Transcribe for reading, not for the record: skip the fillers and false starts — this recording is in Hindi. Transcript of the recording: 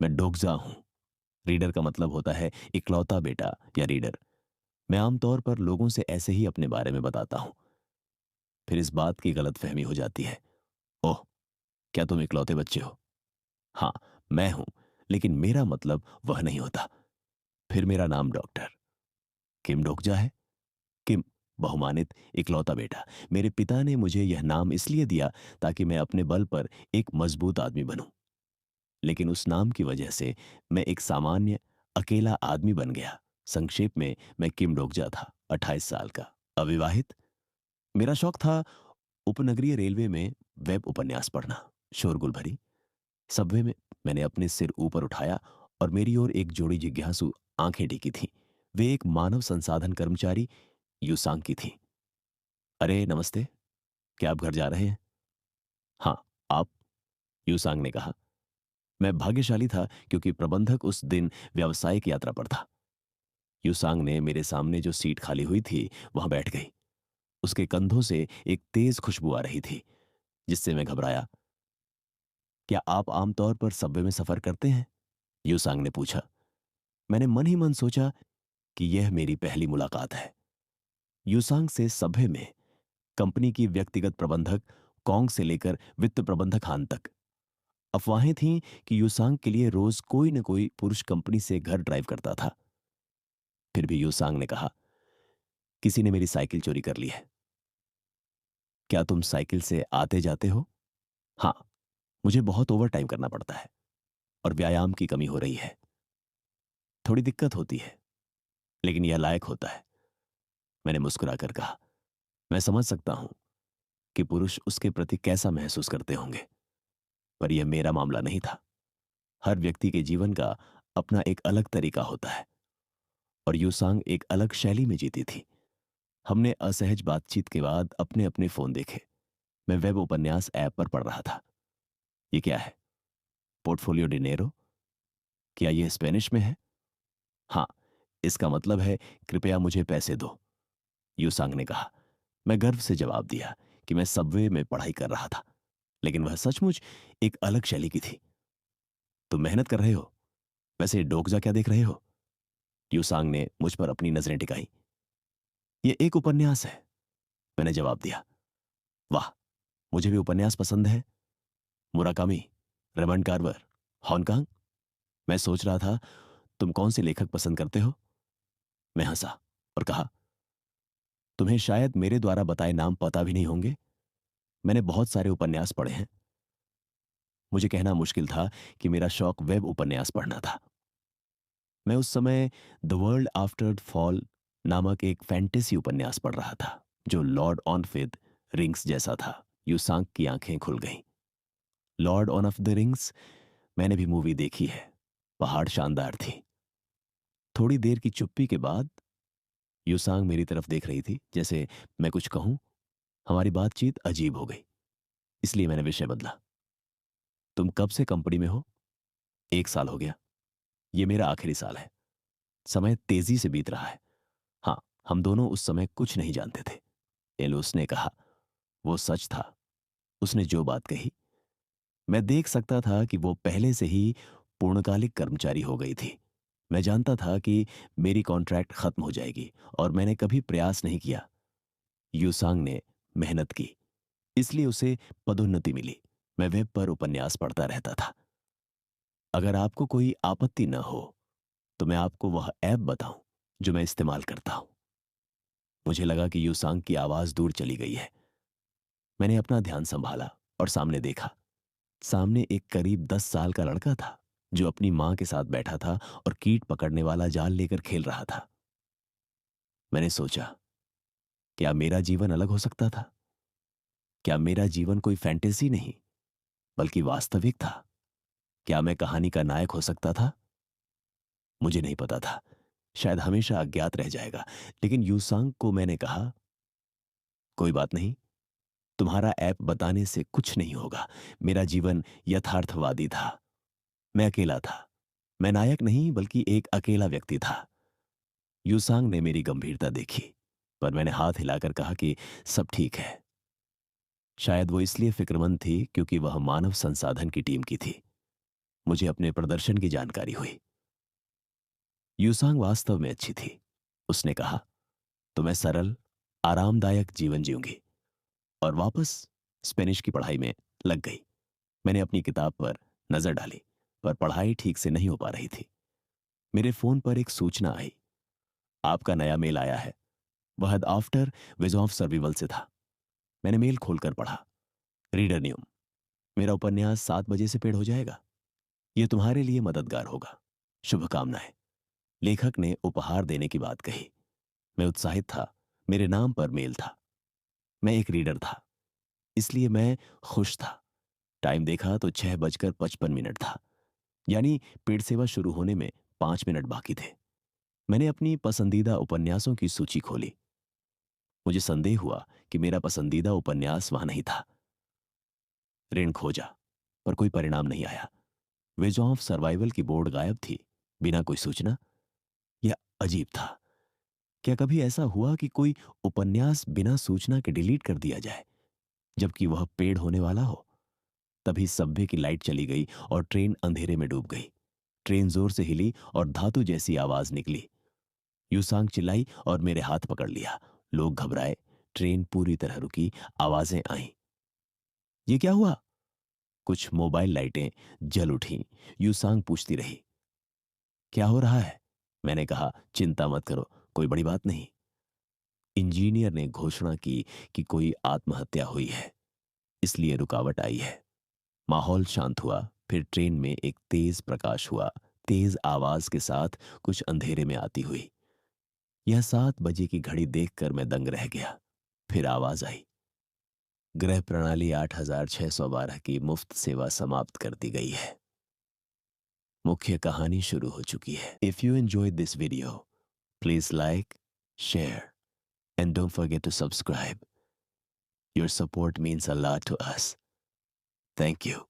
मैं डोगजा हूं। रीडर का मतलब होता है इकलौता बेटा या रीडर। मैं आमतौर पर लोगों से ऐसे ही अपने बारे में बताता हूं। फिर इस बात की गलतफहमी हो जाती है। ओह, क्या तुम इकलौते बच्चे हो? हाँ, मैं हूं, लेकिन मेरा मतलब वह नहीं होता। फिर मेरा नाम डॉक्टर किम डोगजा है। किम, बहुमानित इकलौता बेटा। मेरे पिता ने मुझे यह नाम इसलिए दिया ताकि मैं अपने बल पर एक मजबूत आदमी बनूं। लेकिन उस नाम की वजह से मैं एक सामान्य अकेला आदमी बन गया। संक्षेप में, मैं किम डोगजा था, 28 साल का, अविवाहित। मेरा शौक था उपनगरीय रेलवे में वेब उपन्यास पढ़ना, शोरगुल भरी सबवे में। मैंने अपने सिर ऊपर उठाया और मेरी ओर एक जोड़ी जिज्ञासु आंखें टिकी थीं। वे एक मानव संसाधन कर्मचारी युसांग की थी। अरे नमस्ते, क्या आप घर जा रहे हैं? हाँ, आप? युसांग ने कहा। मैं भाग्यशाली था क्योंकि प्रबंधक उस दिन व्यावसायिक यात्रा पर था। युसांग ने मेरे सामने जो सीट खाली हुई थी वहां बैठ गई। उसके कंधों से एक तेज खुशबू आ रही थी, जिससे मैं घबराया। क्या आप आमतौर पर सबवे में सफर करते हैं? युसांग ने पूछा। मैंने मन ही मन सोचा कि यह मेरी पहली मुलाकात है। युसांग से सबवे में कंपनी की व्यक्तिगत प्रबंधक कॉन्ग से लेकर वित्त प्रबंधक हान तक। अफवाहें थीं कि युसांग के लिए रोज कोई न कोई पुरुष कंपनी से घर ड्राइव करता था। फिर भी युसांग ने कहा, किसी ने मेरी साइकिल चोरी कर ली है। क्या तुम साइकिल से आते जाते हो? हाँ, मुझे बहुत ओवर टाइम करना पड़ता है और व्यायाम की कमी हो रही है। थोड़ी दिक्कत होती है, लेकिन यह लायक होता है। मैंने मुस्कुराकर कहा, मैं समझ सकता हूं कि पुरुष उसके प्रति कैसा महसूस करते होंगे, पर यह मेरा मामला नहीं था। हर व्यक्ति के जीवन का अपना एक अलग तरीका होता है और युसांग एक अलग शैली में जीती थी। हमने असहज बातचीत के बाद अपने अपने फोन देखे। मैं वेब उपन्यास ऐप पर पढ़ रहा था। ये क्या है? Portfolio De Niro? क्या यह स्पेनिश में है? हाँ, इसका मतलब है कृपया मुझे पैसे दो, युसांग ने कहा। मैं गर्व से जवाब दिया कि मैं सबवे में पढ़ाई कर रहा था, लेकिन वह सचमुच एक अलग शैली की थी। तुम मेहनत कर रहे हो? वैसे डोगजा क्या देख रहे हो? युसांग ने मुझ पर अपनी नजरें टिकाई। ये एक उपन्यास है, मैंने जवाब दिया। वाह, मुझे भी उपन्यास पसंद है। Murakami, Raymond Carver, Hong Kong. मैं सोच रहा था तुम कौन से लेखक पसंद करते हो। मैं हंसा और कहा, तुम्हें शायद मेरे द्वारा बताए नाम पता भी नहीं होंगे। मैंने बहुत सारे उपन्यास पढ़े हैं। मुझे कहना मुश्किल था कि मेरा शौक वेब उपन्यास पढ़ना था। मैं उस समय द वर्ल्ड आफ्टर फॉल नामक एक फैंटेसी उपन्यास पढ़ रहा था, जो लॉर्ड ऑन फिद रिंग्स जैसा था। युसांक की आंखें खुल गईं। Lord on off the rings? मैंने भी मूवी देखी है। पहाड़ शानदार थी। थोड़ी देर की चुप्पी के बाद युसांग मेरी तरफ देख रही थी, जैसे मैं कुछ कहूं। हमारी बातचीत अजीब हो गई, इसलिए मैंने विषय बदला। तुम कब से कंपनी में हो? 1 साल हो गया। ये मेरा आखिरी साल है। समय तेजी से बीत रहा है। हाँ, हम दोनों उस समय कुछ नहीं जानते थे। एलोस ने कहा। वो सच था। उसने जो बात कही, मैं देख सकता था कि वो पहले से ही पूर्णकालिक कर्मचारी हो गई थी। मैं जानता था कि मेरी कॉन्ट्रैक्ट खत्म हो जाएगी और मैंने कभी प्रयास नहीं किया। युसांग ने मेहनत की, इसलिए उसे पदोन्नति मिली। मैं वेब पर उपन्यास पढ़ता रहता था। अगर आपको कोई आपत्ति न हो तो मैं आपको वह ऐप बताऊं जो मैं इस्तेमाल करता हूं। मुझे लगा कि युसांग की आवाज दूर चली गई है। मैंने अपना ध्यान संभाला और सामने देखा। सामने एक करीब 10 साल का लड़का था, जो अपनी मां के साथ बैठा था और कीट पकड़ने वाला जाल लेकर खेल रहा था। मैंने सोचा, क्या मेरा जीवन अलग हो सकता था? क्या मेरा जीवन कोई फैंटेसी नहीं, बल्कि वास्तविक था? क्या मैं कहानी का नायक हो सकता था? मुझे नहीं पता था। शायद हमेशा अज्ञात रह जाएगा। लेकिन यूसांग को मैंने कहा, कोई बात नहीं, तुम्हारा ऐप बताने से कुछ नहीं होगा। मेरा जीवन यथार्थवादी था। मैं अकेला था। मैं नायक नहीं, बल्कि एक अकेला व्यक्ति था। यूसांग ने मेरी गंभीरता देखी, पर मैंने हाथ हिलाकर कहा कि सब ठीक है। शायद वो इसलिए फिक्रमंद थी क्योंकि वह मानव संसाधन की टीम की थी। मुझे अपने प्रदर्शन की जानकारी हुई। यूसांग वास्तव में अच्छी थी। उसने कहा, तो मैं सरल, आरामदायक जीवन जीऊंगी, और वापस स्पेनिश की पढ़ाई में लग गई। मैंने अपनी किताब पर नजर डाली, पर पढ़ाई ठीक से नहीं हो पा रही थी। मेरे फोन पर एक सूचना आई, आपका नया मेल आया है। वह आफ्टर विज ऑफ सर्विवल से था। मैंने मेल खोलकर पढ़ा, रीडर न्यूम, मेरा उपन्यास 7 बजे से पेड़ हो जाएगा। यह तुम्हारे लिए मददगार होगा, शुभकामनाएं। लेखक ने उपहार देने की बात कही। मैं उत्साहित था। मेरे नाम पर मेल था। मैं एक रीडर था, इसलिए मैं खुश था। टाइम देखा तो 6:55 था, यानी पेड़ सेवा शुरू होने में 5 मिनट बाकी थे। मैंने अपनी पसंदीदा उपन्यासों की सूची खोली। मुझे संदेह हुआ कि मेरा पसंदीदा उपन्यास वहां नहीं था। ऋण खोजा, पर कोई परिणाम नहीं आया। वेज ऑफ सर्वाइवल की बोर्ड गायब थी, बिना कोई सूचना। यह अजीब था। क्या कभी ऐसा हुआ कि कोई उपन्यास बिना सूचना के डिलीट कर दिया जाए, जबकि वह पेड़ होने वाला हो? तभी सब्वे की लाइट चली गई और ट्रेन अंधेरे में डूब गई। ट्रेन जोर से हिली और धातु जैसी आवाज निकली। यूसांग चिल्लाई और मेरे हाथ पकड़ लिया। लोग घबराए। ट्रेन पूरी तरह रुकी। आवाजें आईं। ये क्या हुआ? कुछ मोबाइल लाइटें जल उठीं। यूसांग पूछती रही, क्या हो रहा है? मैंने कहा, चिंता मत करो, कोई बड़ी बात नहीं। इंजीनियर ने घोषणा की कि कोई आत्महत्या हुई है, इसलिए रुकावट आई है। माहौल शांत हुआ। फिर ट्रेन में एक तेज प्रकाश हुआ, तेज आवाज के साथ, कुछ अंधेरे में आती हुई। यह 7 बजे की घड़ी देखकर मैं दंग रह गया। फिर आवाज आई, ग्रह प्रणाली 8612 की मुफ्त सेवा समाप्त कर दी गई है। मुख्य कहानी शुरू हो चुकी है। If you enjoy this video, please like, share, and don't forget to subscribe. Your support means a lot to us. Thank you.